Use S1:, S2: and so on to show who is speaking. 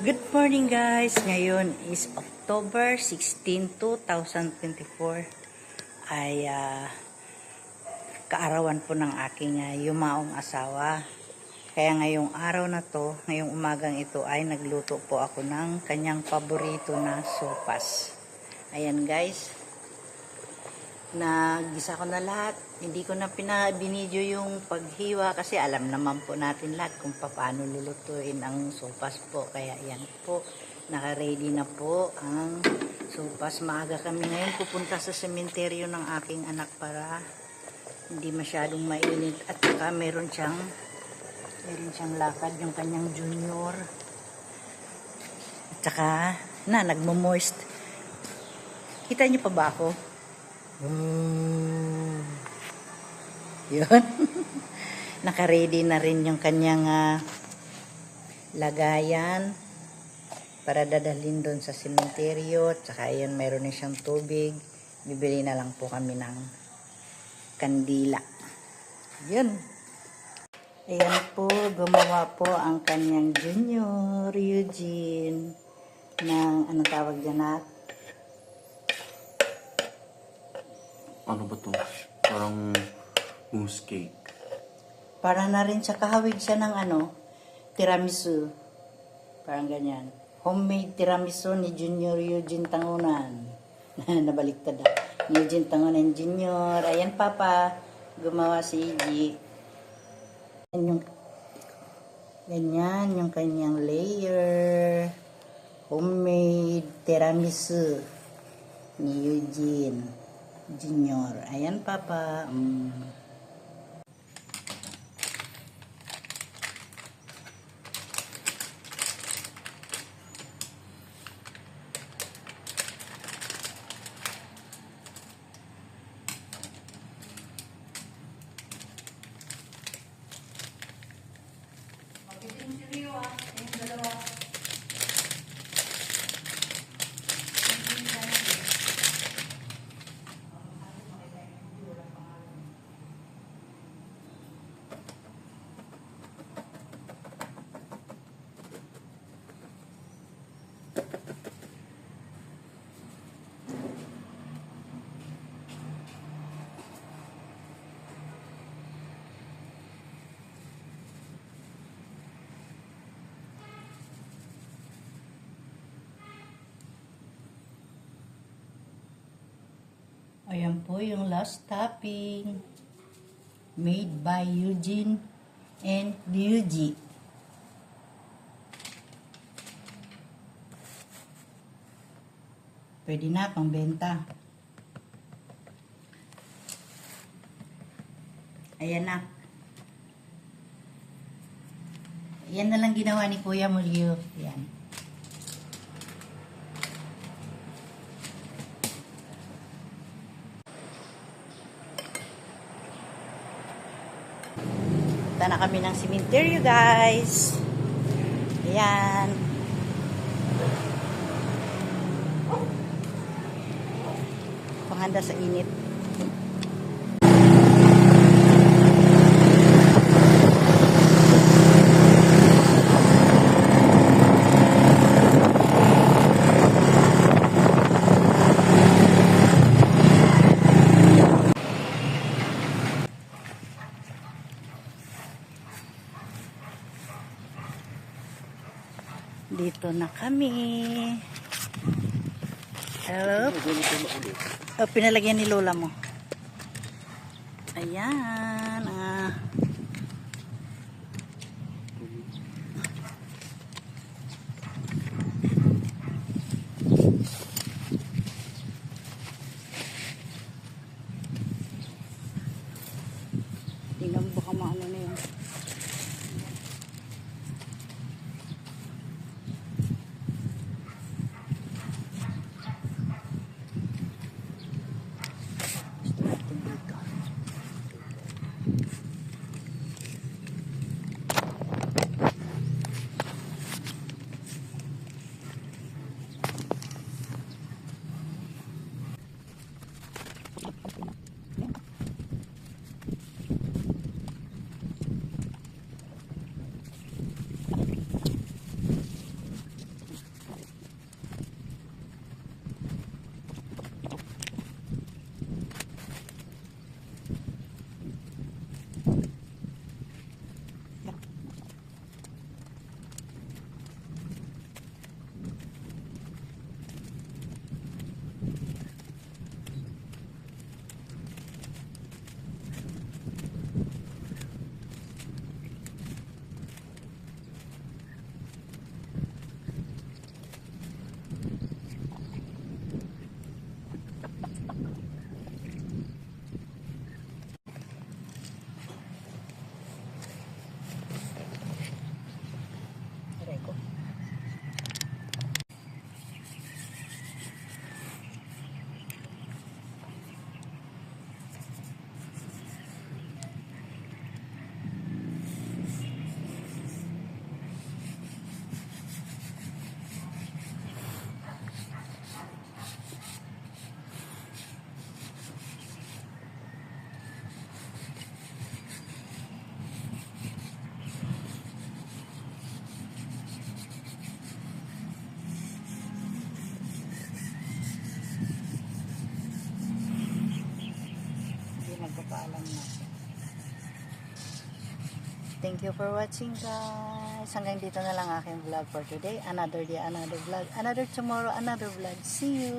S1: Good morning guys! Ngayon is October 16, 2024 ay kaarawan po ng aking yumaong asawa. Kaya ngayong araw na to, ngayong umagang ito ay nagluto po ako ng kanyang paborito na sopas. Ayan guys, nagisa ko na lahat. Hindi ko na binidyo yung paghiwa kasi alam naman po natin lahat kung paano lulutuin ang sopas po. Kaya yan po, naka-ready na po ang sopas. Maaga kami ngayon pupunta sa sementeryo ng aking anak para hindi masyadong mainit. At saka meron siyang lakad yung kanyang junior. At saka nagmo-moist. Kita niyo pa ba ako? Yun. Naka-ready na rin yung kanyang lagayan para dadalhin doon sa sementeryo. Tsaka yun, meron na siyang tubig. Bibili na lang po kami ng kandila. Yun. Ayan po, gumawa po ang kanyang junior, Eugene, ng anong tawag dyan at?
S2: Ano ba to? Parang mousse cake.
S1: Para na rin sa kahawig siya ng tiramisu. Parang ganyan. Homemade tiramisu ni Junior Eugene Tangunan. Nabaliktad na. Ni Eugene Tangunan Junior. Ayan papa, gumawa si Iggy. Ganyan yung kanyang layer. Homemade tiramisu ni Eugene Junior. Ayan papa. Ayan po yung last topping. Made by Eugene and Yuji. Pwede na pang benta. Ayan na. Yan na lang ginawa ni Kuya Mulyo. Ayan. Punta na kami ng sementeryo guys. Ayan. Panghanda sa init. Dito na kami. Hello? Pinalagyan ni Lola mo. Ayan. Tingnan mo baka maano na yun. Thank you for watching, guys. Hanggang dito na lang aking vlog for today. Another day, another vlog. Another tomorrow, another vlog. See you!